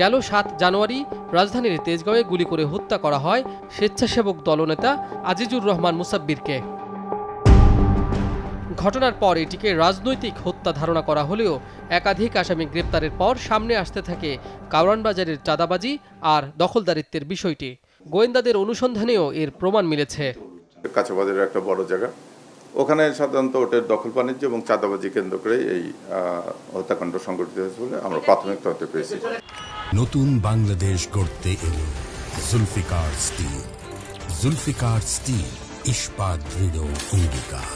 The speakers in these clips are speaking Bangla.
গেল ৭ জানুয়ারি রাজধানীর তেজগাঁওয়ে গুলি করে হত্যা করা হয় স্বেচ্ছাসেবক দলনেতা আজিজুর রহমান মুসাব্বিরকে। ঘটনার পর এটিকে রাজনৈতিক হত্যা ধারণা করা হলেও একাধিক আসামি গ্রেপ্তারের পর সামনে আসতে থাকে কারওয়ান বাজারের চাঁদাবাজি আর দখলদারিত্বের বিষয়টি। গোয়েন্দাদের অনুসন্ধানেও এর প্রমাণ মিলেছে। কাঁচাবাজারের একটা বড় জায়গা, ওখানে সাধারণত ওটের দখল বাণিজ্য এবং চাঁদাবাজি কেন্দ্র করে এই হত্যাকাণ্ড সংঘটিত হয়েছে বলে আমরা প্রাথমিক তথ্য পেয়েছি। নতুন বাংলাদেশ গড়তে এলো জুলফিকার স্টিল। জুলফিকার স্টিল, ইস্পাত দৃঢ় অঙ্গীকার।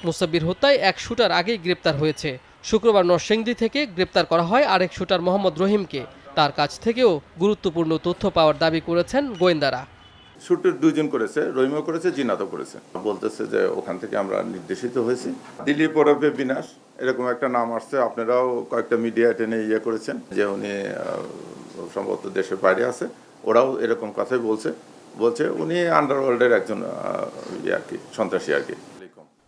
মুসাব্বির হত্যায় এক শুটার আগেই গ্রেপ্তার হয়েছে। শুক্রবার নরসিংদী থেকে গ্রেপ্তার করা হয় আরেক শুটার মোহাম্মদ রহিমকে। তার কাছ থেকেও গুরুত্বপূর্ণ তথ্য পাওয়ার দাবি করেছেন গোয়েন্দারা। শুটের 2 জন করেছে, রহিমও করেছে, জিনাতও করেছে। বলতেছে যে ওখান থেকে আমরা নির্দেশিত হয়েছি। দিলীপ ওরফে বিনাশ এরকম একটা নাম আসছে, আপনারাও কয়েকটা মিডিয়া টেনে করেছেন যে উনি সম্ভবত দেশের বাইরে আছে। ওরাও এরকম কথাই বলছে উনি আন্ডারওয়ার্ল্ডের একজন আর কি সন্ত্রাসী আর কি।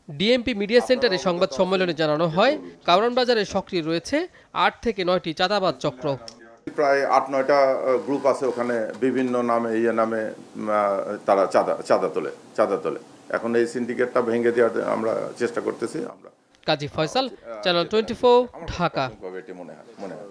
ডিএমপি মিডিয়া সেন্টারে সংবাদ সম্মেলনে জানানো হয়, কারওয়ান বাজারে সক্রিয় রয়েছে 8 থেকে 9টি চাঁদাবাজ চক্র। প্রায় 8-9টা গ্রুপ আছে ওখানে, বিভিন্ন নামে নামে তারা চাঁদা তোলে। এখন এই সিন্ডিকেটটা ভেঙে দেওয়ার আমরা চেষ্টা করতেছি। আমরা কাজী ফয়সাল, চ্যানেল 24, ঢাকা। মনে হয়